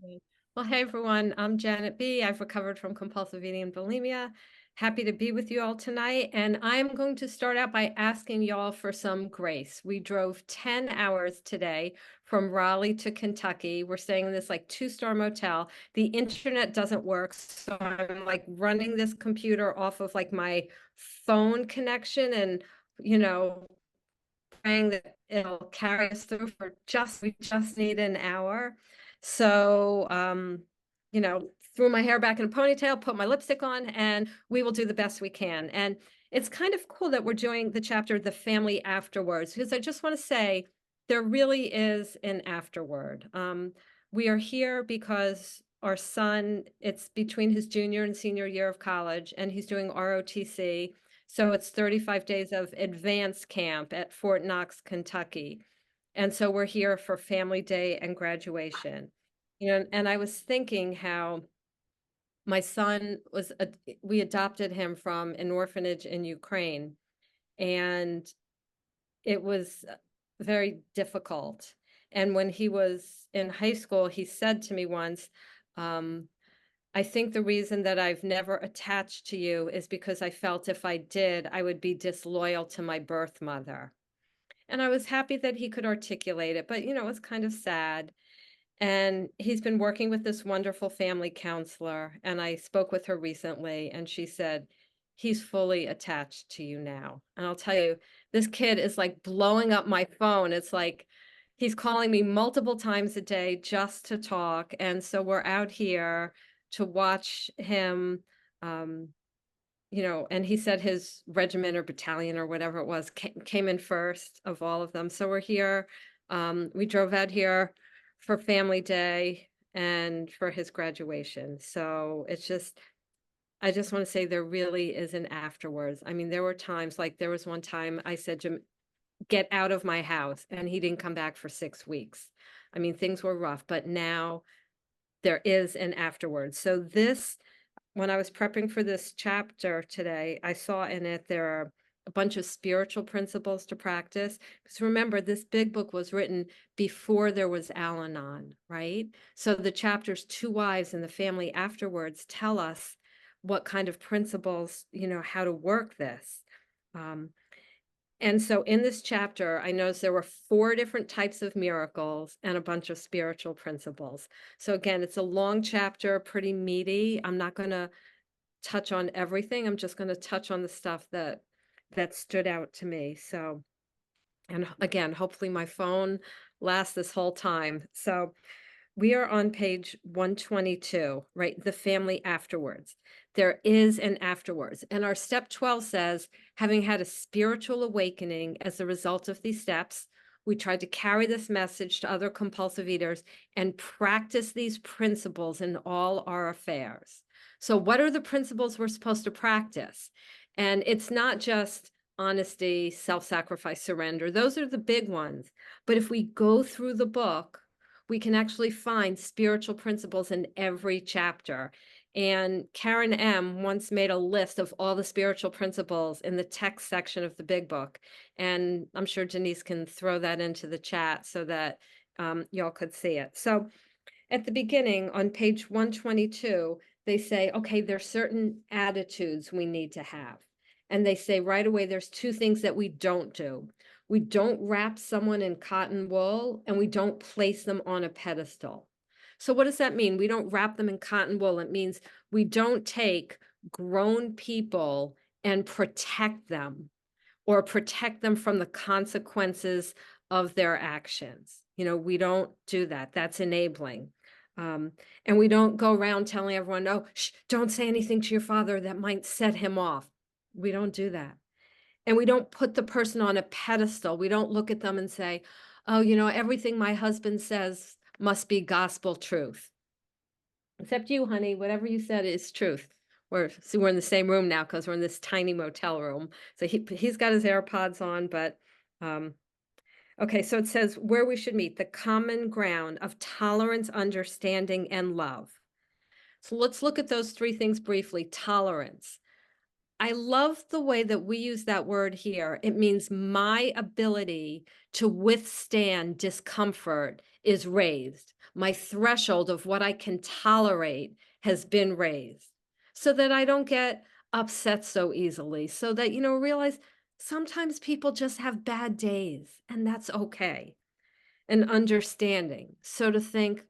Yeah. Well, hey everyone, I'm Janet B. I've recovered from compulsive eating and bulimia. Happy to be with you all tonight. And I'm going to start out by asking y'all for some grace. We drove 10 hours today from Raleigh to Kentucky. We're staying in this like two-star motel. The internet doesn't work, so I'm like running this computer off of like my phone connection and, you know, praying that it'll carry us through we just need an hour. So, threw my hair back in a ponytail, put my lipstick on, and we will do the best we can. And it's kind of cool that we're doing the chapter, The Family Afterwards, because I just want to say there really is an afterward. We are here because our son, it's between his junior and senior year of college, and he's doing ROTC. So it's 35 days of advanced camp at Fort Knox, Kentucky. And so we're here for family day and graduation. And I was thinking how my son we adopted him from an orphanage in Ukraine, and it was very difficult. And when he was in high school, he said to me once, I think the reason that I've never attached to you is because I felt if I did, I would be disloyal to my birth mother. And I was happy that he could articulate it, but it was kind of sad. And he's been working with this wonderful family counselor. And I spoke with her recently, and she said, he's fully attached to you now. And I'll tell you, this kid is like blowing up my phone. It's like he's calling me multiple times a day just to talk. And so we're out here to watch him. Um, and he said his regiment or battalion or whatever it was came in first of all of them. So we're here. We drove out here for family day and for his graduation. So I just want to say there really is an afterwards. I mean, there were times, like there was one time I said, Jim, get out of my house, and he didn't come back for 6 weeks. I mean, things were rough, but now there is an afterwards. So when I was prepping for this chapter today, I saw in it there are a bunch of spiritual principles to practice. Because remember, this big book was written before there was Al-Anon, right? So the chapters Two Wives and the Family Afterwards tell us what kind of principles, how to work this. Um, and so in this chapter, I noticed there were 4 different types of miracles and a bunch of spiritual principles. So again, it's a long chapter, pretty meaty. I'm not going to touch on everything. I'm just going to touch on the stuff that stood out to me. So, and again, hopefully my phone lasts this whole time. So we are on page 122, right? The family afterwards. There is an afterwards. And our step 12 says, having had a spiritual awakening as a result of these steps, we tried to carry this message to other compulsive eaters and practice these principles in all our affairs. So what are the principles we're supposed to practice? And it's not just honesty, self-sacrifice, surrender. Those are the big ones. But if we go through the book, we can actually find spiritual principles in every chapter. And Karen M. once made a list of all the spiritual principles in the text section of the big book. And I'm sure Denise can throw that into the chat so that y'all could see it. So at the beginning on page 122, they say, okay, there's certain attitudes we need to have. And they say right away, there's 2 things that we don't do. We don't wrap someone in cotton wool, and we don't place them on a pedestal. So what does that mean? We don't wrap them in cotton wool. It means we don't take grown people and protect them or protect them from the consequences of their actions. We don't do that. That's enabling. And we don't go around telling everyone, oh, don't say anything to your father that might set him off. We don't do that. And we don't put the person on a pedestal. We don't look at them and say, oh, everything my husband says must be gospel truth. Except you, honey, whatever you said is truth. We're in the same room now because we're in this tiny motel room. So he's got his AirPods on, but okay, so it says where we should meet, the common ground of tolerance, understanding, and love. So let's look at those 3 things briefly. Tolerance. I love the way that we use that word here. It means my ability to withstand discomfort is raised. My threshold of what I can tolerate has been raised so that I don't get upset so easily. So that, realize sometimes people just have bad days and that's okay. And understanding. So to think,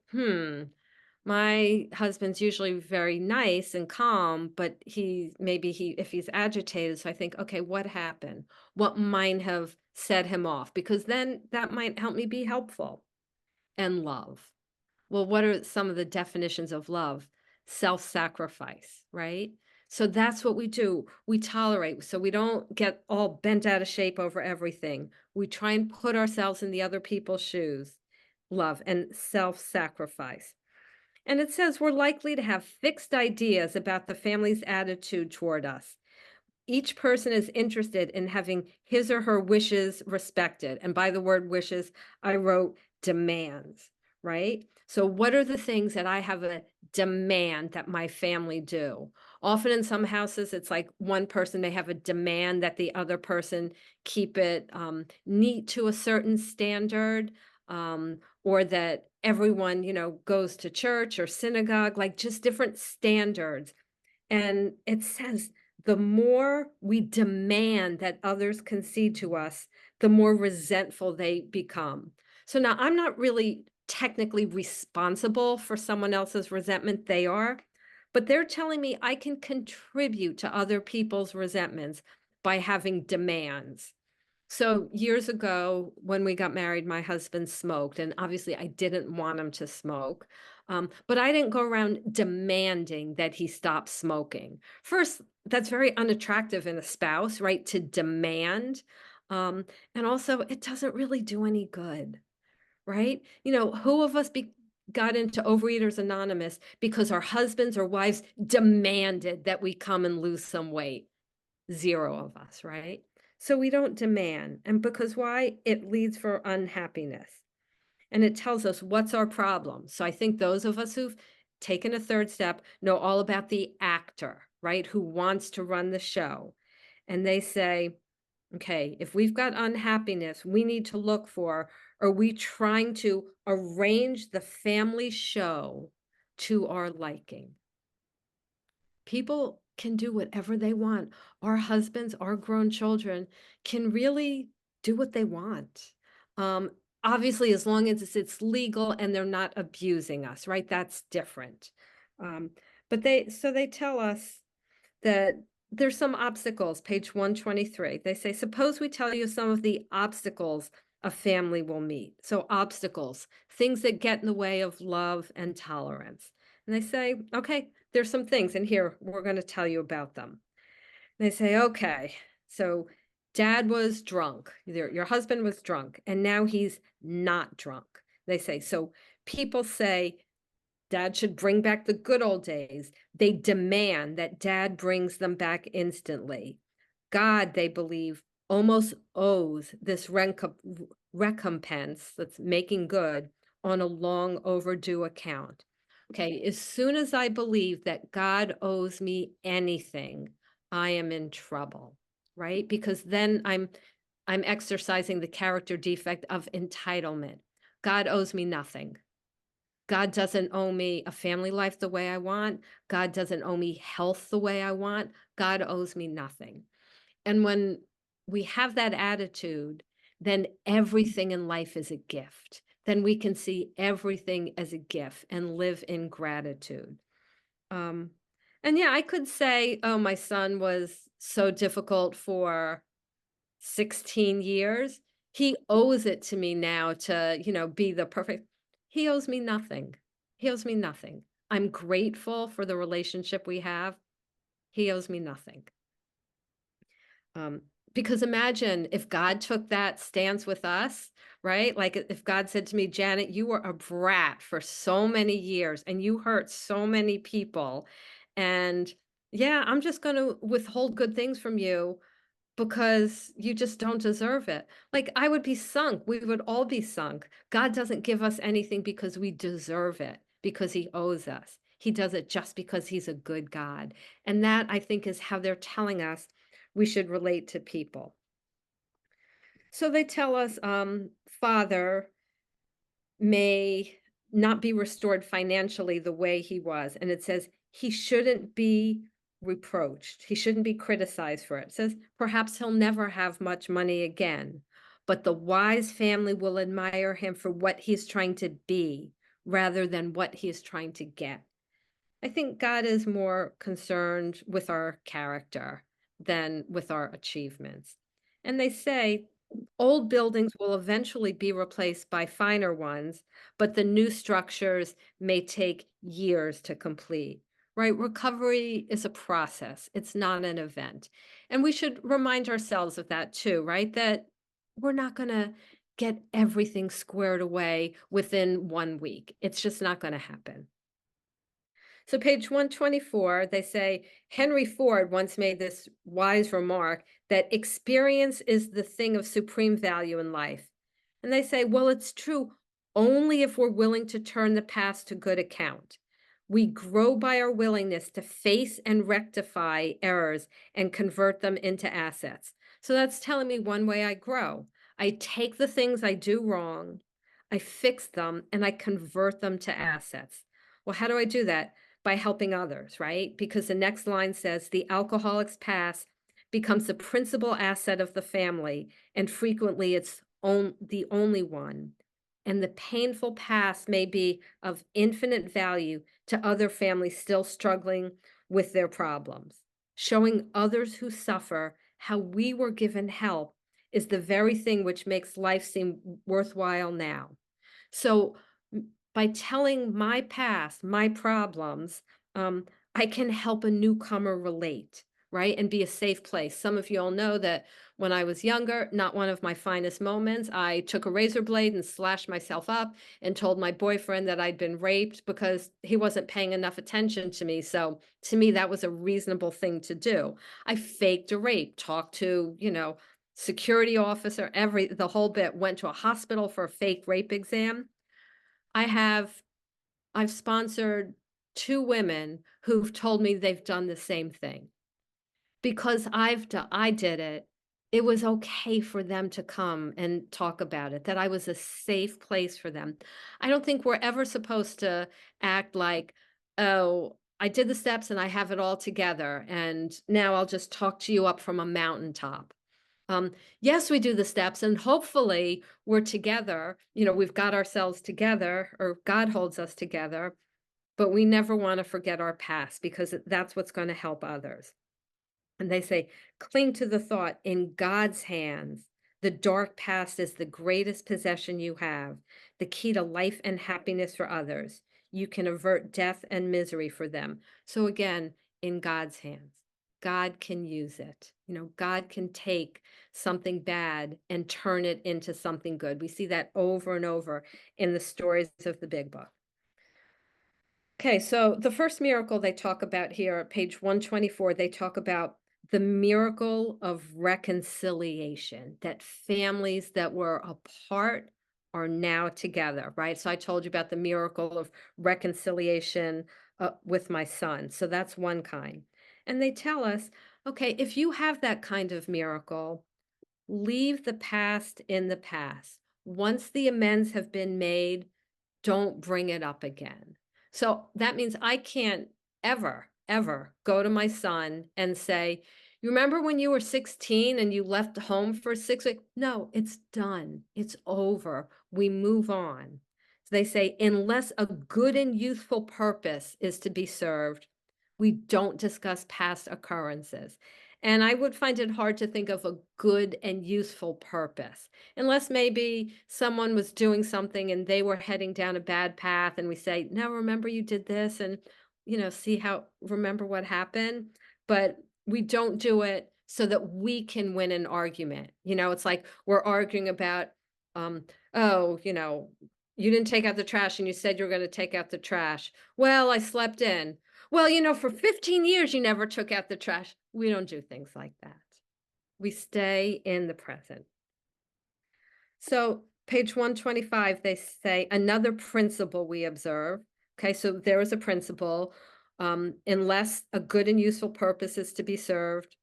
my husband's usually very nice and calm, but if he's agitated, so I think, okay, what happened? What might have set him off? Because then that might help me be helpful. And love. Well, what are some of the definitions of love? Self-sacrifice, right? So that's what we do. We tolerate, so we don't get all bent out of shape over everything. We try and put ourselves in the other people's shoes. Love and self-sacrifice. And it says we're likely to have fixed ideas about the family's attitude toward us. Each person is interested in having his or her wishes respected. And by the word wishes, I wrote demands, right? So, what are the things that I have a demand that my family do? Often in some houses, it's like one person may have a demand that the other person keep it neat to a certain standard, or that everyone, goes to church or synagogue, like just different standards. And it says the more we demand that others concede to us, the more resentful they become. So now I'm not really technically responsible for someone else's resentment, they are, but they're telling me I can contribute to other people's resentments by having demands. So years ago, when we got married, my husband smoked, and obviously I didn't want him to smoke. But I didn't go around demanding that he stop smoking. First, that's very unattractive in a spouse, right? To demand. And also, it doesn't really do any good, right? Who of us got into Overeaters Anonymous because our husbands or wives demanded that we come and lose some weight? Zero of us, right? So we don't demand. And because why? It leads for unhappiness. And it tells us what's our problem. So I think those of us who've taken a third step know all about the actor, right? Who wants to run the show. And they say, okay, if we've got unhappiness, we need to look for, are we trying to arrange the family show to our liking? People can do whatever they want. Our husbands, our grown children can really do what they want. Um, Obviously, as long as it's legal and they're not abusing us, right? That's different. Um, but they tell us that there's some obstacles, page 123. They say, suppose we tell you some of the obstacles a family will meet. So obstacles, things that get in the way of love and tolerance. And they say, okay, there's some things, and here we're going to tell you about them. They say, okay, so dad was drunk, your husband was drunk, and now he's not drunk. They say, so people say dad should bring back the good old days. They demand that dad brings them back instantly. God, they believe, almost owes this recompense that's making good on a long overdue account. Okay, as soon as I believe that God owes me anything, I am in trouble, right? Because then I'm exercising the character defect of entitlement. God owes me nothing. God doesn't owe me a family life the way I want. God doesn't owe me health the way I want. God owes me nothing. And when we have that attitude, then everything in life is a gift. Then we can see everything as a gift and live in gratitude. Um, and yeah, I could say, oh, my son was so difficult for 16 years. He owes it to me now to, be the perfect. He owes me nothing. He owes me nothing. I'm grateful for the relationship we have. He owes me nothing. Um, because imagine if God took that stance with us, right? Like if God said to me, Janet, you were a brat for so many years and you hurt so many people. And yeah, I'm just going to withhold good things from you because you just don't deserve it. Like I would be sunk. We would all be sunk. God doesn't give us anything because we deserve it, because he owes us. He does it just because he's a good God. And that, I think, is how they're telling us we should relate to people. So they tell us, Father may not be restored financially the way he was. And it says he shouldn't be reproached. He shouldn't be criticized for it. It says perhaps he'll never have much money again, but the wise family will admire him for what he's trying to be rather than what he's trying to get. I think God is more concerned with our character than with our achievements. And they say old buildings will eventually be replaced by finer ones, but the new structures may take years to complete, right? Recovery is a process, it's not an event. And we should remind ourselves of that too, right? That we're not going to get everything squared away within 1 week. It's just not going to happen. So, page 124, they say Henry Ford once made this wise remark that experience is the thing of supreme value in life. And they say, well, it's true only if we're willing to turn the past to good account. We grow by our willingness to face and rectify errors and convert them into assets. So that's telling me one way I grow. I take the things I do wrong, I fix them, and I convert them to assets. Well, how do I do that? By helping others, right? Because the next line says the alcoholic's past becomes the principal asset of the family, and frequently it's the only one. And the painful past may be of infinite value to other families still struggling with their problems. Showing others who suffer how we were given help is the very thing which makes life seem worthwhile now. So by telling my past, my problems, I can help a newcomer relate, right? And be a safe place. Some of you all know that when I was younger, not one of my finest moments, I took a razor blade and slashed myself up and told my boyfriend that I'd been raped because he wasn't paying enough attention to me. So to me, that was a reasonable thing to do. I faked a rape, talked to, security officer, the whole bit, went to a hospital for a fake rape exam. I have I've sponsored 2 women who've told me they've done the same thing. Because I did it, it was okay for them to come and talk about it, that I was a safe place for them. I don't think we're ever supposed to act like, "Oh, I did the steps and I have it all together, and now I'll just talk to you up from a mountaintop." Um, yes, we do the steps, and hopefully we're together. We've got ourselves together, or God holds us together, but we never want to forget our past because that's what's going to help others. And they say, cling to the thought in God's hands. The dark past is the greatest possession you have, the key to life and happiness for others. You can avert death and misery for them. So, again, in God's hands, God can use it. God can take something bad and turn it into something good. We see that over and over in the stories of the big book. Okay, so the first miracle they talk about here at page 124, they talk about the miracle of reconciliation, that families that were apart are now together, right? So I told you about the miracle of reconciliation with my son. So that's one kind. And they tell us, okay, if you have that kind of miracle, leave the past in the past. Once the amends have been made, don't bring it up again. So that means I can't ever go to my son and say, you remember when you were 16 and you left home for 6 weeks? No, it's done. It's over. We move on. So they say, unless a good and youthful purpose is to be served, we don't discuss past occurrences. And I would find it hard to think of a good and useful purpose, unless maybe someone was doing something and they were heading down a bad path, and we say, "Now remember you did this, and remember what happened." But we don't do it so that we can win an argument. It's like we're arguing about, um, oh, you didn't take out the trash and you said you were going to take out the trash. Well, I slept in. Well, for 15 years, you never took out the trash. We don't do things like that. We stay in the present. So, page 125, they say another principle we observe Okay, so there is a principle. Unless a good and useful purpose is to be served,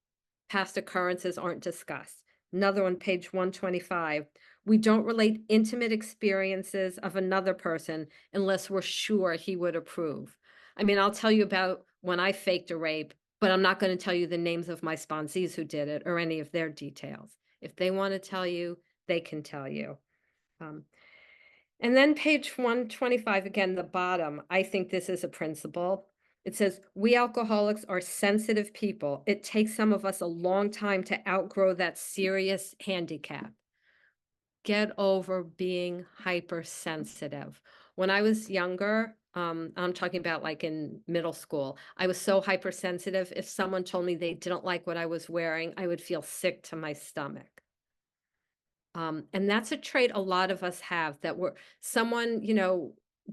past occurrences aren't discussed. Another one, page 125. We don't relate intimate experiences of another person unless we're sure he would approve. I mean, I'll tell you about when I faked a rape, but I'm not going to tell you the names of my sponsees who did it or any of their details. If they want to tell you, they can tell you. Um, and then page 125, again, the bottom, I think this is a principle. It says, we alcoholics are sensitive people. It takes some of us a long time to outgrow that serious handicap. Get over being hypersensitive. When I was younger, I'm talking about like in middle school, I was so hypersensitive. If someone told me they didn't like what I was wearing, I would feel sick to my stomach. And that's a trait a lot of us have that we're someone,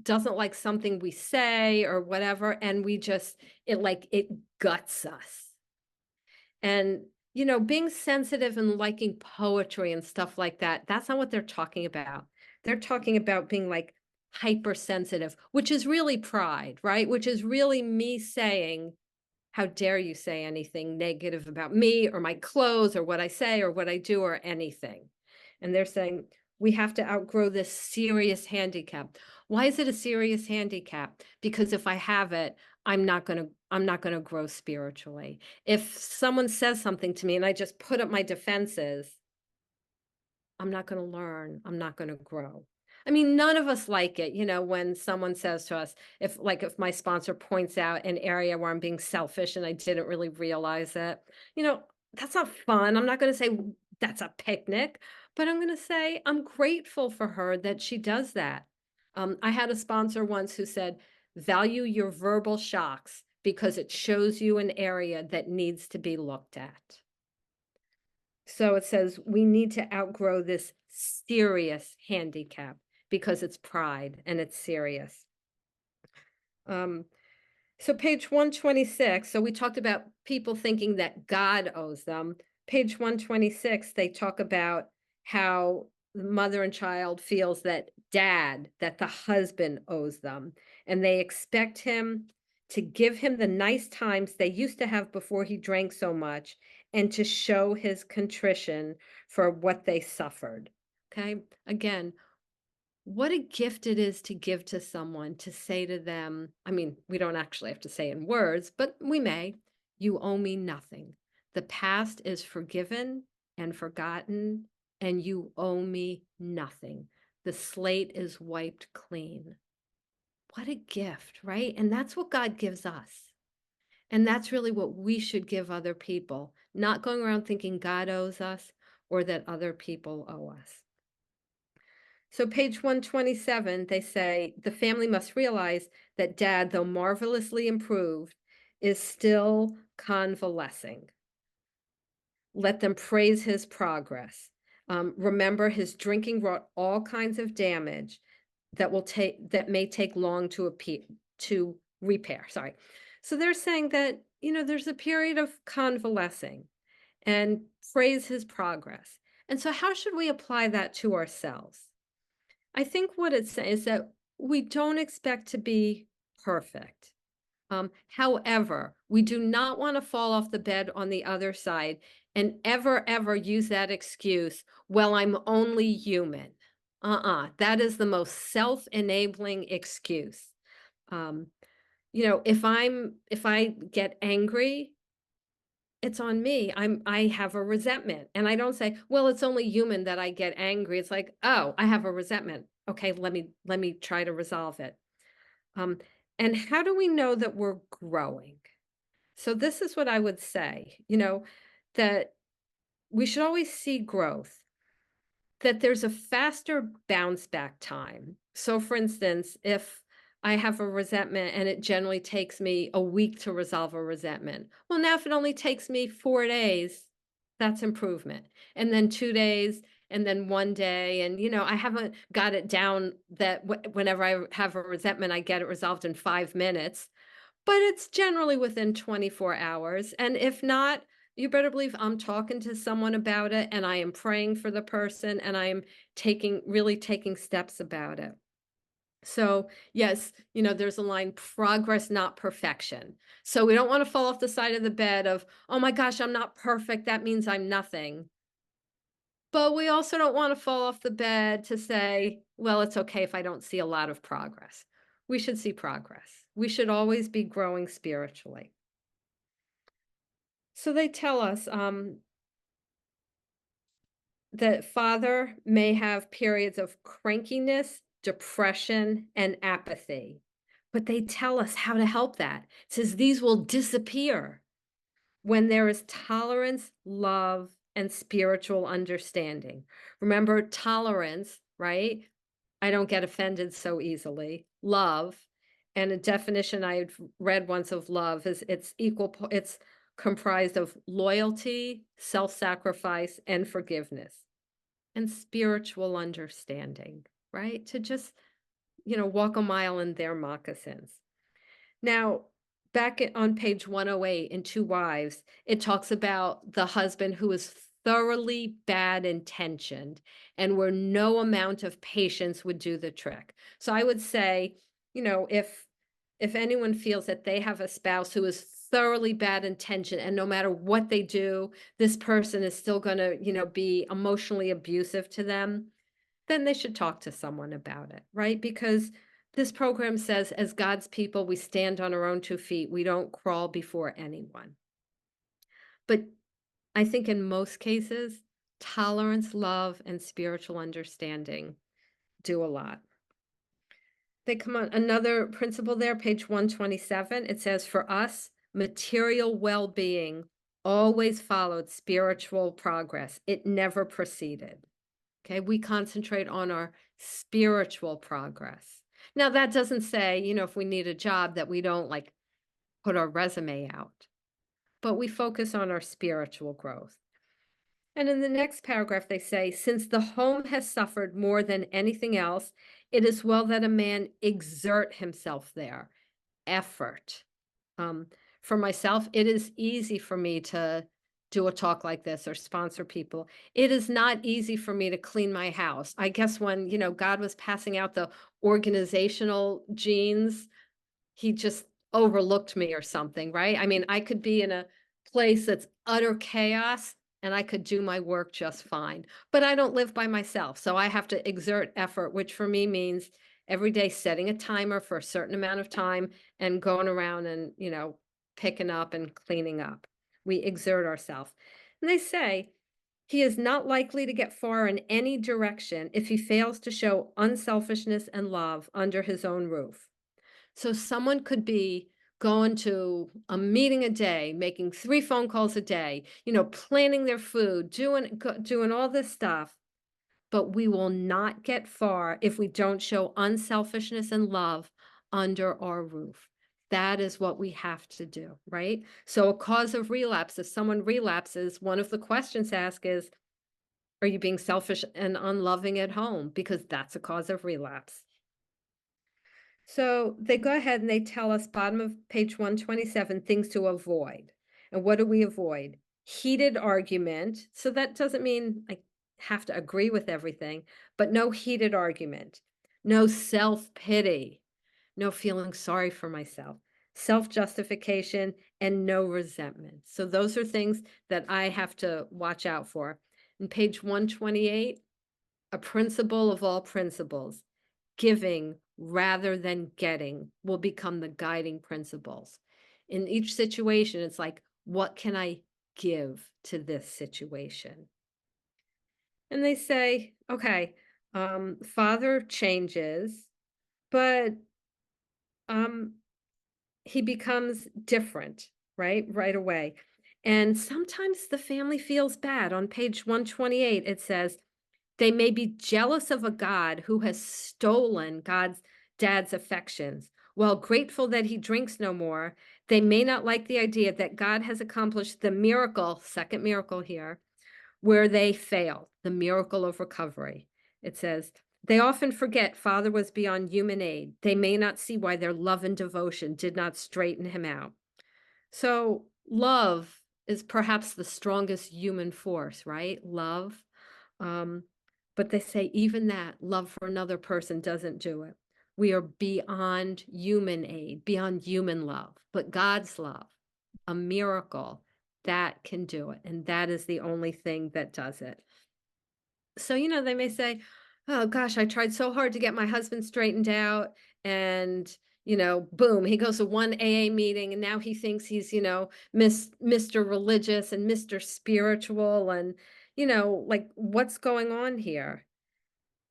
doesn't like something we say or whatever, and it guts us. And, being sensitive and liking poetry and stuff like that, that's not what they're talking about. They're talking about being like hypersensitive, which is really pride, right? Which is really me saying, how dare you say anything negative about me or my clothes or what I say or what I do or anything. And they're saying we have to outgrow this serious handicap. Why is it a serious handicap? Because if I have it, I'm not going to grow spiritually. If someone says something to me and I just put up my defenses, I'm not going to learn. I'm not going to grow. I mean, none of us like it, when someone says to us, if my sponsor points out an area where I'm being selfish and I didn't really realize it, you know, that's not fun. I'm not going to say that's a picnic, but I'm going to say I'm grateful for her that she does that. I had a sponsor once who said, value your verbal shocks because it shows you an area that needs to be looked at. So it says we need to outgrow this serious handicap because it's pride and it's serious. Um, so page 126, so we talked about people thinking that God owes them. Page 126, they talk about how the mother and child feels that the husband owes them, and they expect him to give him the nice times they used to have before he drank so much and to show his contrition for what they suffered. Okay. Again, what a gift it is to give to someone, to say to them, I mean, we don't actually have to say in words, but we may, you owe me nothing. The past is forgiven and forgotten, and you owe me nothing. The slate is wiped clean. What a gift, right? And that's what God gives us. And that's really what we should give other people, not going around thinking God owes us or that other people owe us. So page 127, they say the family must realize that dad, though marvelously improved, is still convalescing. Let them praise his progress. Remember, his drinking wrought all kinds of damage that may take long to repair. Sorry. So they're saying that, there's a period of convalescing and praise his progress. And so how should we apply that to ourselves? I think what it's saying is that we don't expect to be perfect. However, we do not want to fall off the bed on the other side and ever use that excuse, well, I'm only human. That is the most self-enabling excuse. Um, if I get angry, it's on me. I have a resentment. And I don't say, well, it's only human that I get angry. It's like, oh, I have a resentment. Okay, let me try to resolve it. Um, and how do we know that we're growing? So this is what I would say, that we should always see growth, that there's a faster bounce back time. So for instance, if I have a resentment and it generally takes me a week to resolve a resentment. Well, now if it only takes me 4 days, that's improvement. And then 2 days, and then one day. And, I haven't got it down that whenever I have a resentment, I get it resolved in 5 minutes, but it's generally within 24 hours. And if not, you better believe I'm talking to someone about it and I am praying for the person and I am really taking steps about it. So, yes, there's a line, progress, not perfection. So we don't want to fall off the side of the bed of, oh my gosh, I'm not perfect. That means I'm nothing. But we also don't want to fall off the bed to say, well, it's okay if I don't see a lot of progress. We should see progress. We should always be growing spiritually. So they tell us that father may have periods of crankiness, depression, and apathy. But they tell us how to help that. It says these will disappear when there is tolerance, love, and spiritual understanding. Remember, tolerance, right? I don't get offended so easily. Love, and a definition I had read once of love is it's comprised of loyalty, self-sacrifice, and forgiveness, and spiritual understanding, right? To just, walk a mile in their moccasins. Now, on page 108 in Two Wives, it talks about the husband who is thoroughly bad intentioned and where no amount of patience would do the trick. So I would say, if anyone feels that they have a spouse who is thoroughly bad intentioned and no matter what they do, this person is still going to, be emotionally abusive to them, then they should talk to someone about it, right? Because this program says, as God's people, we stand on our own 2 feet. We don't crawl before anyone. But I think in most cases, tolerance, love, and spiritual understanding do a lot. They come on another principle there, page 127. It says, for us, material well-being always followed spiritual progress. It never preceded. Okay, we concentrate on our spiritual progress. Now, that doesn't say, if we need a job that we don't like put our resume out, but we focus on our spiritual growth. And in the next paragraph, they say, since the home has suffered more than anything else, it is well that a man exert himself there. Effort. Um, for myself, it is easy for me to do a talk like this or sponsor people. It is not easy for me to clean my house. I guess when, God was passing out the organizational genes, he just overlooked me or something, right? I mean, I could be in a place that's utter chaos and I could do my work just fine. But I don't live by myself, so I have to exert effort, which for me means every day setting a timer for a certain amount of time and going around and, picking up and cleaning up. We exert ourselves. And they say he is not likely to get far in any direction if he fails to show unselfishness and love under his own roof. So someone could be going to a meeting a day, making 3 phone calls a day, planning their food, doing all this stuff, but we will not get far if we don't show unselfishness and love under our roof. That is what we have to do, right? So a cause of relapse, if someone relapses, one of the questions asked is, are you being selfish and unloving at home? Because that's a cause of relapse. So they go ahead and they tell us, bottom of page 127, things to avoid. And what do we avoid? Heated argument. So that doesn't mean I have to agree with everything, but no heated argument, no self-pity, no feeling sorry for myself, self-justification, and no resentment. So those are things that I have to watch out for. And page 128, a principle of all principles, giving rather than getting will become the guiding principles. In each situation, it's like, what can I give to this situation? And they say, okay, father changes, but um, he becomes different, right? Right away. And sometimes the family feels bad. On page 128, it says, they may be jealous of a God who has stolen dad's affections. While grateful that he drinks no more, they may not like the idea that God has accomplished the miracle, second miracle here, where they fail, the miracle of recovery. It says, they often forget Father was beyond human aid. They may not see why their love and devotion did not straighten him out. So love is perhaps the strongest human force, right? Love. Um, but they say even that love for another person doesn't do it. We are beyond human aid, beyond human love, but God's love, a miracle that can do it. And that is the only thing that does it. So, they may say, "Oh gosh, I tried so hard to get my husband straightened out and, boom, he goes to one AA meeting and now he thinks he's, Mr. Religious and Mr. Spiritual and, like what's going on here?"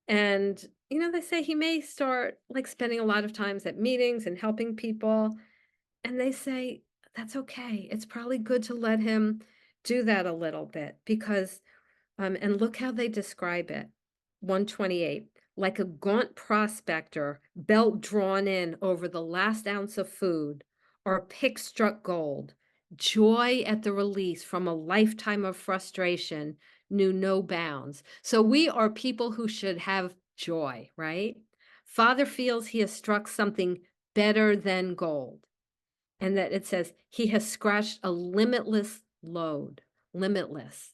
And, they say he may start like spending a lot of times at meetings and helping people. And they say, that's okay. It's probably good to let him do that a little bit because and look how they describe it. 128, like a gaunt prospector, belt drawn in over the last ounce of food, or pick struck gold. Joy at the release from a lifetime of frustration knew no bounds. So we are people who should have joy, right? Father feels he has struck something better than gold. And that it says he has scratched a limitless load, limitless,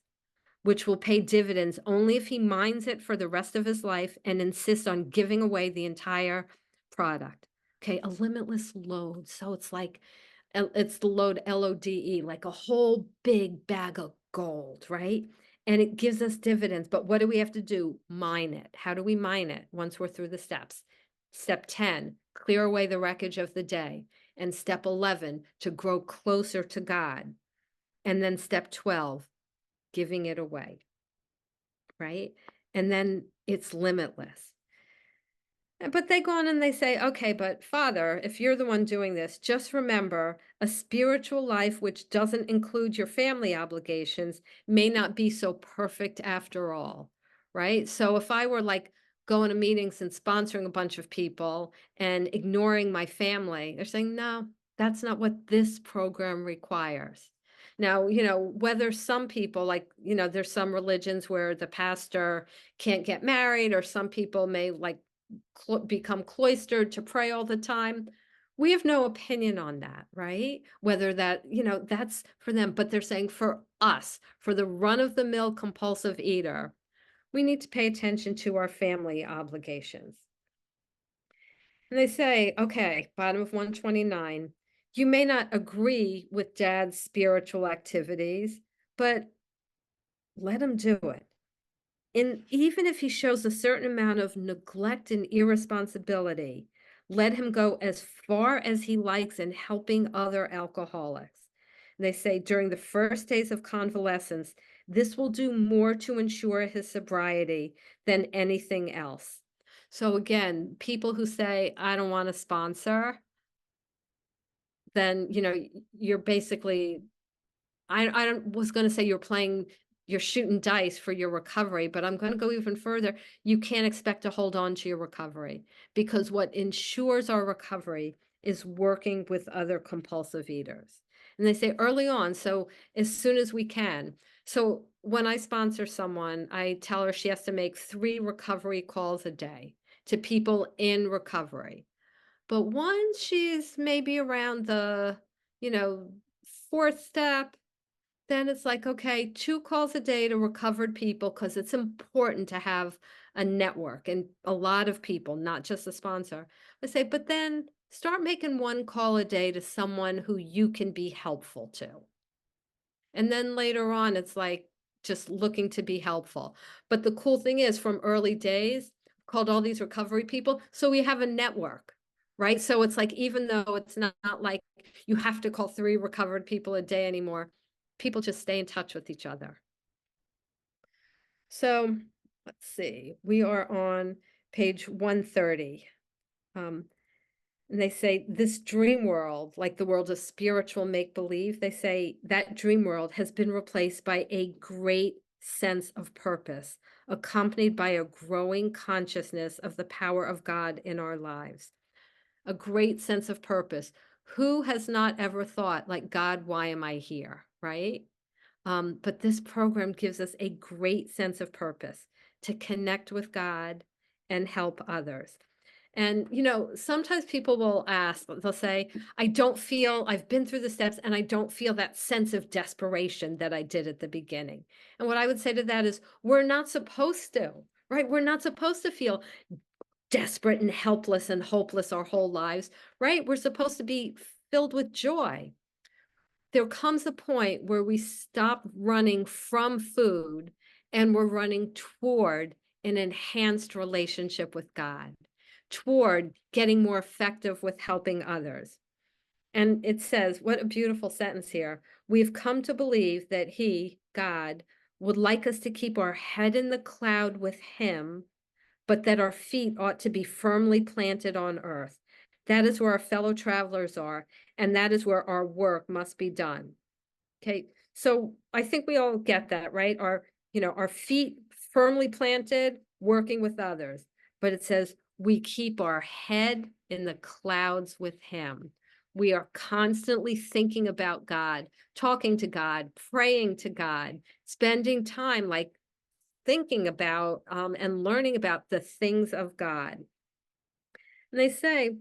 which will pay dividends only if he mines it for the rest of his life and insists on giving away the entire product. Okay, a limitless load. So it's like, it's the load, LODE, like a whole big bag of gold, right? And it gives us dividends. But what do we have to do? Mine it. How do we mine it once we're through the steps? Step 10, clear away the wreckage of the day. And step 11, to grow closer to God. And then step 12, giving it away, right? And then it's limitless. But they go on and they say, okay, but Father, if you're the one doing this, just remember a spiritual life which doesn't include your family obligations may not be so perfect after all, right? So if I were like going to meetings and sponsoring a bunch of people and ignoring my family, they're saying, no, that's not what this program requires. Now, whether some people like, there's some religions where the pastor can't get married, or some people may like become cloistered to pray all the time. We have no opinion on that, right? Whether that, that's for them, but they're saying for us, for the run of the mill compulsive eater, we need to pay attention to our family obligations. And they say, okay, bottom of 129, you may not agree with dad's spiritual activities, but let him do it. And even if he shows a certain amount of neglect and irresponsibility, let him go as far as he likes in helping other alcoholics. And they say during the first days of convalescence, this will do more to ensure his sobriety than anything else. So again, people who say, I don't want to sponsor, then, you're basically I was going to say you're shooting dice for your recovery, but I'm going to go even further. You can't expect to hold on to your recovery because what ensures our recovery is working with other compulsive eaters. And they say early on, so as soon as we can. So when I sponsor someone, I tell her she has to make 3 recovery calls a day to people in recovery. But once she's maybe around the, you know, 4th step, then it's like, okay, 2 calls a day to recovered people because it's important to have a network and a lot of people, not just a sponsor. I say, but then start making 1 call a day to someone who you can be helpful to. And then later on, it's like just looking to be helpful. But the cool thing is from early days, called all these recovery people. So we have a network, right? So it's like, even though it's not like you have to call 3 recovered people a day anymore, people just stay in touch with each other. So let's see, we are on page 130. And they say this dream world, like the world of spiritual make-believe, they say that dream world has been replaced by a great sense of purpose, accompanied by a growing consciousness of the power of God in our lives. A great sense of purpose. Who has not ever thought, like, God, why am I here, right? But this program gives us a great sense of purpose to connect with God and help others. And, sometimes people will ask, they'll say, I've been through the steps and I don't feel that sense of desperation that I did at the beginning. And what I would say to that is, we're not supposed to, right? We're not supposed to feel desperate and helpless and hopeless our whole lives, right? We're supposed to be filled with joy. There comes a point where we stop running from food and we're running toward an enhanced relationship with God, toward getting more effective with helping others. And it says, what a beautiful sentence here. We've come to believe that He, God, would like us to keep our head in the cloud with Him, but that our feet ought to be firmly planted on earth. That is where our fellow travelers are, and that is where our work must be done. Okay, so I think we all get that, right? Our feet firmly planted, working with others. But it says we keep our head in the clouds with Him. We are constantly thinking about God, talking to God, praying to God, spending time like thinking about and learning about the things of God. And they say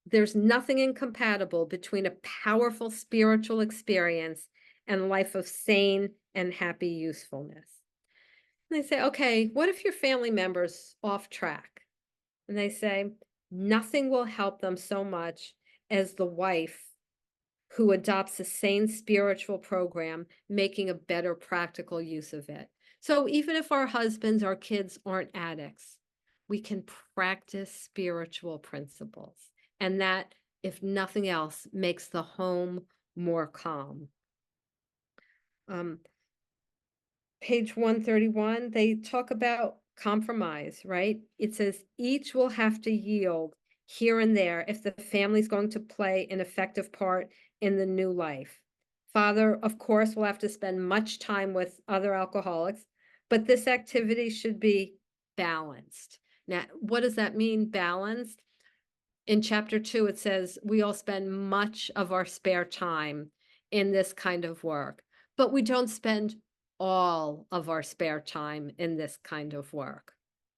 there's nothing incompatible between a powerful spiritual experience and a life of sane and happy usefulness. And they say, okay, what if your family member's off track? And they say, nothing will help them so much as the wife who adopts a sane spiritual program, making a better practical use of it. So even if our husbands, our kids aren't addicts, we can practice spiritual principles. And that, if nothing else, makes the home more calm. Um, Page 131, they talk about compromise, right? It says each will have to yield here and there if the family's going to play an effective part in the new life. Father, of course, will have to spend much time with other alcoholics, but this activity should be balanced. Now, what does that mean, balanced? In chapter 2, it says we all spend much of our spare time in this kind of work, but we don't spend all of our spare time in this kind of work.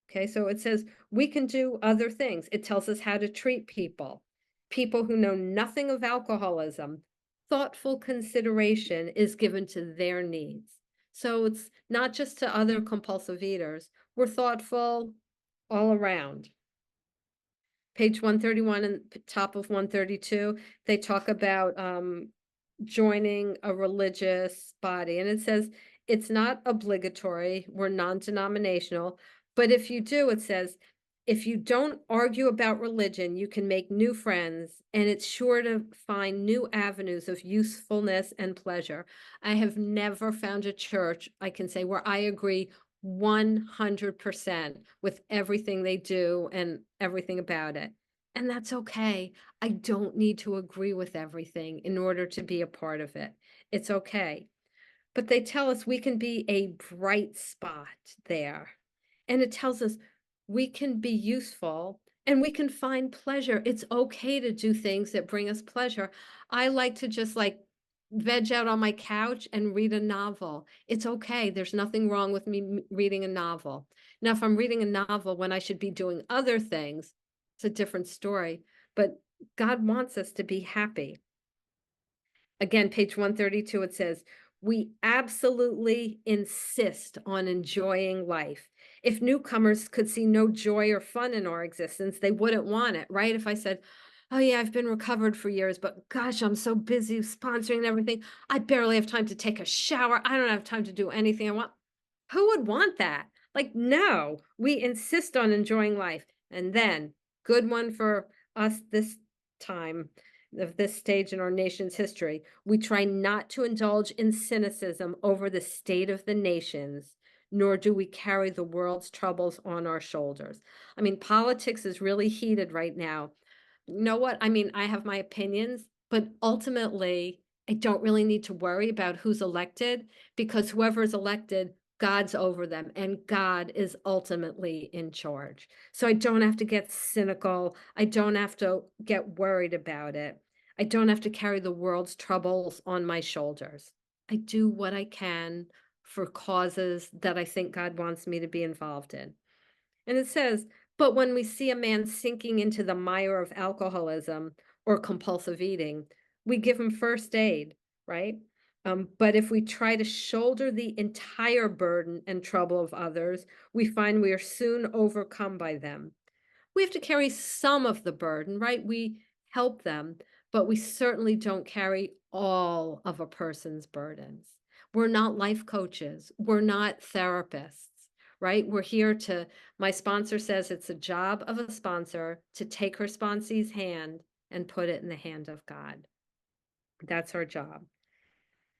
Okay, so it says we can do other things. It tells us how to treat people, people who know nothing of alcoholism. Thoughtful consideration is given to their needs. So it's not just to other compulsive eaters, we're thoughtful all around. Page 131 and top of 132, they talk about joining a religious body. And it says it's not obligatory, we're non-denominational, but if you do, it says, if you don't argue about religion, you can make new friends, and it's sure to find new avenues of usefulness and pleasure. I have never found a church, I can say, where I agree 100% with everything they do and everything about it. And that's okay. I don't need to agree with everything in order to be a part of it. It's okay. But they tell us we can be a bright spot there. And it tells us we can be useful and we can find pleasure. It's okay to do things that bring us pleasure. I like to just like veg out on my couch and read a novel. It's okay. There's nothing wrong with me reading a novel. Now, if I'm reading a novel when I should be doing other things, it's a different story. But God wants us to be happy. Again, page 132, it says, we absolutely insist on enjoying life. If newcomers could see no joy or fun in our existence, they wouldn't want it, right? If I said, oh yeah, I've been recovered for years, but gosh, I'm so busy sponsoring and everything. I barely have time to take a shower. I don't have time to do anything I want. Who would want that? Like, no, we insist on enjoying life. And then, good one for us this time of this stage in our nation's history, we try not to indulge in cynicism over the state of the nations, nor do we carry the world's troubles on our shoulders. I mean, politics is really heated right now. You know what? I mean, I have my opinions, but ultimately, I don't really need to worry about who's elected because whoever is elected, God's over them and God is ultimately in charge. So I don't have to get cynical. I don't have to get worried about it. I don't have to carry the world's troubles on my shoulders. I do what I can for causes that I think God wants me to be involved in. And it says, but when we see a man sinking into the mire of alcoholism or compulsive eating, we give him first aid, right? But if we try to shoulder the entire burden and trouble of others, we find we are soon overcome by them. We have to carry some of the burden, right? We help them, but we certainly don't carry all of a person's burdens. We're not life coaches. We're not therapists, right? We're here to, my sponsor says it's a job of a sponsor to take her sponsee's hand and put it in the hand of God. That's our job.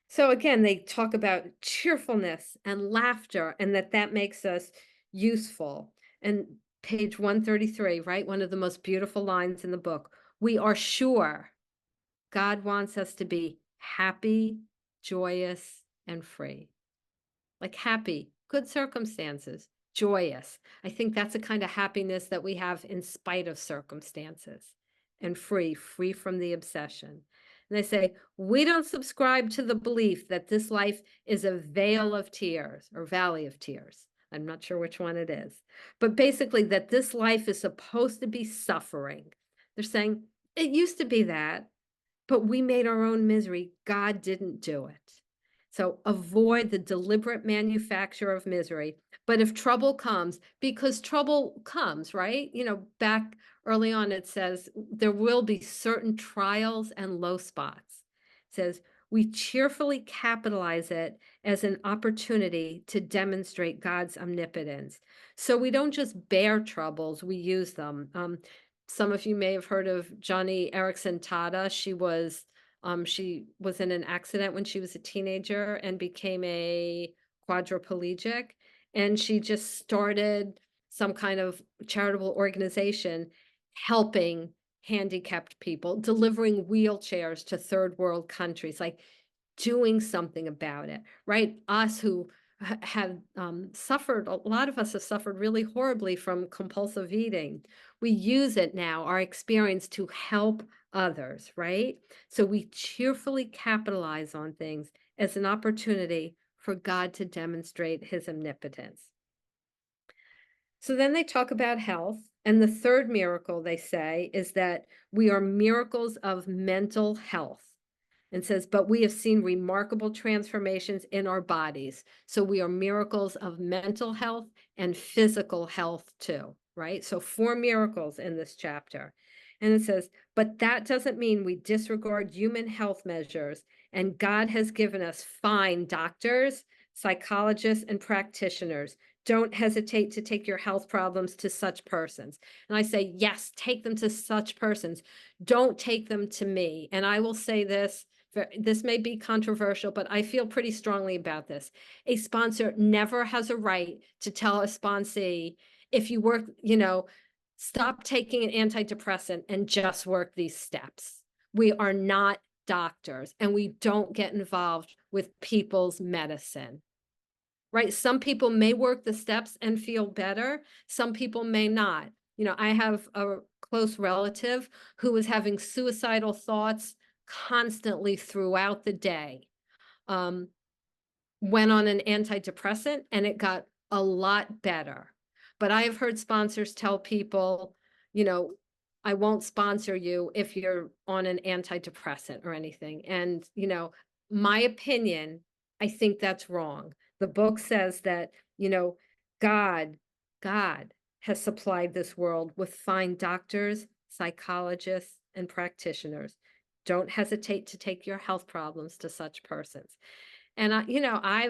So again, they talk about cheerfulness and laughter and that makes us useful. And page 133, right? One of the most beautiful lines in the book. We are sure God wants us to be happy, joyous, and free. Like happy, good circumstances, joyous. I think that's a kind of happiness that we have in spite of circumstances, and free from the obsession. And they say, we don't subscribe to the belief that this life is a vale of tears or valley of tears. I'm not sure which one it is, but basically that this life is supposed to be suffering. They're saying it used to be that, but we made our own misery. God didn't do it. So avoid the deliberate manufacture of misery. But if trouble comes, because trouble comes, right? Back early on, it says there will be certain trials and low spots. It says we cheerfully capitalize it as an opportunity to demonstrate God's omnipotence. So we don't just bear troubles, we use them. Some of you may have heard of Joni Eareckson Tada. She was in an accident when she was a teenager and became a quadriplegic. And she just started some kind of charitable organization helping handicapped people, delivering wheelchairs to third world countries, like doing something about it, right? Us who have suffered, a lot of us have suffered really horribly from compulsive eating. We use it now, our experience, to help others, right? So we cheerfully capitalize on things as an opportunity for God to demonstrate his omnipotence. So then they talk about health. And the third miracle, they say, is that we are miracles of mental health. And says, but we have seen remarkable transformations in our bodies. So we are miracles of mental health and physical health too, right? So 4 miracles in this chapter. And it says, but that doesn't mean we disregard human health measures. And God has given us fine doctors, psychologists, and practitioners. Don't hesitate to take your health problems to such persons. And I say, yes, take them to such persons. Don't take them to me. And I will say this may be controversial, but I feel pretty strongly about this. A sponsor never has a right to tell a sponsee, if you work, stop taking an antidepressant and just work these steps. We are not doctors and we don't get involved with people's medicine, right? Some people may work the steps and feel better. Some people may not. I have a close relative who was having suicidal thoughts constantly throughout the day, went on an antidepressant and it got a lot better. But I have heard sponsors tell people, I won't sponsor you if you're on an antidepressant or anything. And, my opinion, I think that's wrong. The book says that, God has supplied this world with fine doctors, psychologists, and practitioners. Don't hesitate to take your health problems to such persons. And I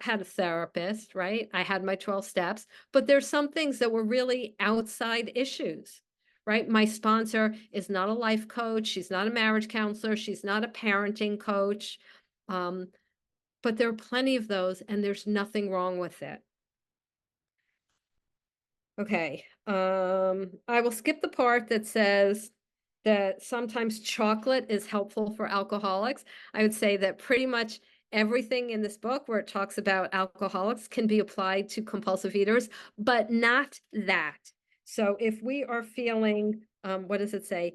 had a therapist, right? I had my 12 steps, but there's some things that were really outside issues, right? My sponsor is not a life coach. She's not a marriage counselor. She's not a parenting coach. But there are plenty of those and there's nothing wrong with it. Okay. I will skip the part that says that sometimes chocolate is helpful for alcoholics. I would say that pretty much everything in this book where it talks about alcoholics can be applied to compulsive eaters, but not that. So if we are feeling, what does it say?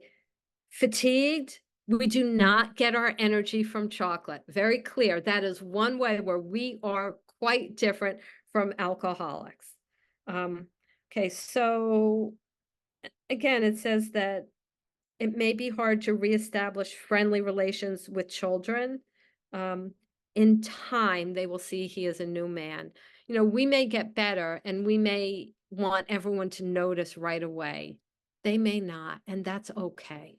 Fatigued, we do not get our energy from chocolate. Very clear. That is one way where we are quite different from alcoholics. Okay, so again, it says that it may be hard to reestablish friendly relations with children. In time, they will see he is a new man. We may get better and we may want everyone to notice right away. They may not, and that's okay.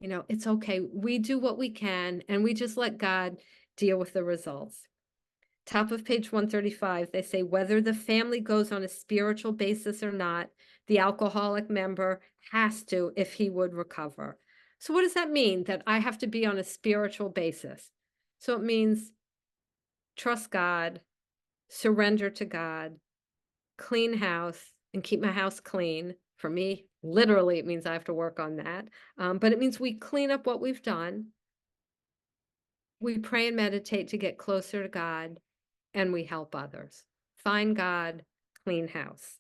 It's okay. We do what we can, and we just let God deal with the results. Top of page 135, they say whether the family goes on a spiritual basis or not, the alcoholic member has to if he would recover. So, what does that mean? That I have to be on a spiritual basis. So, it means trust God, surrender to God, clean house, and keep my house clean. For me, literally, it means I have to work on that. But it means we clean up what we've done. We pray and meditate to get closer to God, and we help others. Find God, clean house.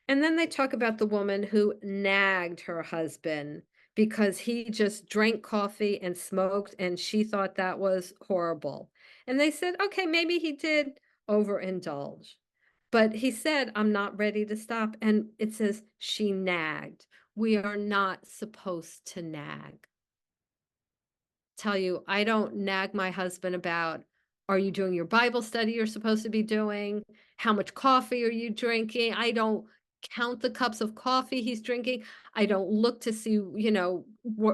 And then they talk about the woman who nagged her husband because he just drank coffee and smoked, and she thought that was horrible. And they said, okay, maybe he did overindulge. But he said, I'm not ready to stop. And it says she nagged. We are not supposed to nag. Tell you, I don't nag my husband about, are you doing your Bible study you're supposed to be doing? How much coffee are you drinking? I don't count the cups of coffee he's drinking. I don't look to see,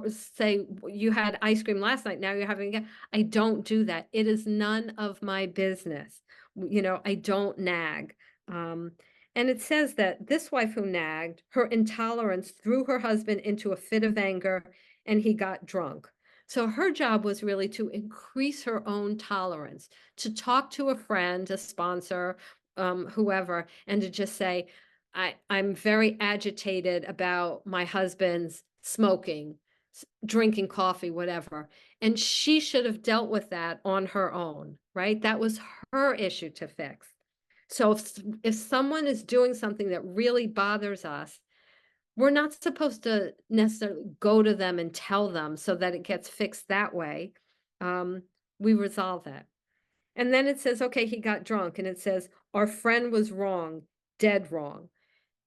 say you had ice cream last night, now you're having again. I don't do that. It is none of my business. I don't nag. And it says that this wife who nagged, her intolerance threw her husband into a fit of anger and he got drunk. So her job was really to increase her own tolerance, to talk to a friend, a sponsor, whoever, and to just say, I'm very agitated about my husband's smoking, drinking coffee, whatever. And she should have dealt with that on her own, right? That was her issue to fix. So if someone is doing something that really bothers us, we're not supposed to necessarily go to them and tell them so that it gets fixed that way. Um, we resolve that. And then it says, okay, he got drunk. And it says, our friend was wrong, dead wrong.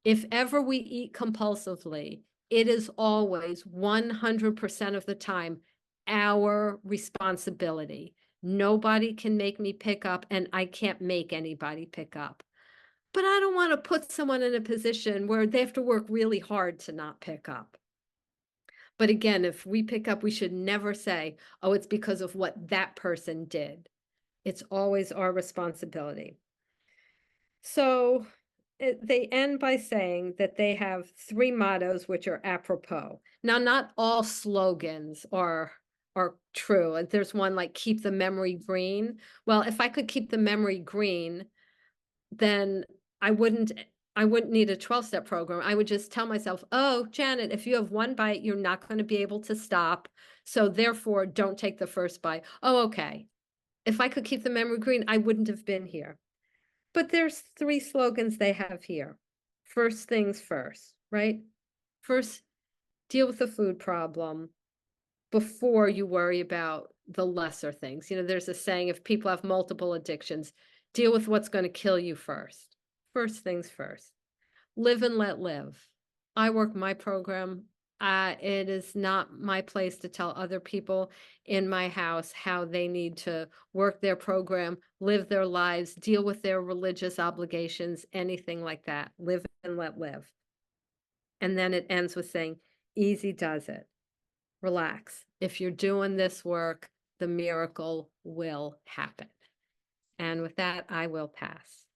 If ever we eat compulsively, it is always 100% of the time our responsibility. Nobody can make me pick up, and I can't make anybody pick up. But I don't want to put someone in a position where they have to work really hard to not pick up. But again, if we pick up, we should never say, oh, it's because of what that person did. It's always our responsibility. So they end by saying that they have three mottos which are apropos. Now, not all slogans are true. There's one like keep the memory green. Well, if I could keep the memory green, then I wouldn't I wouldn't need a 12-step program. I would just tell myself, oh, Janet, if you have one bite, you're not going to be able to stop. So therefore, don't take the first bite. Oh, okay. If I could keep the memory green, I wouldn't have been here. But there's three slogans they have here. First things first, right? First, deal with the food problem before you worry about the lesser things. There's a saying, if people have multiple addictions, deal with what's going to kill you first. First things first. Live and let live. I work my program. It is not my place to tell other people in my house how they need to work their program, live their lives, deal with their religious obligations, anything like that. Live and let live. And then it ends with saying, easy does it. Relax. If you're doing this work, the miracle will happen. And with that, I will pass.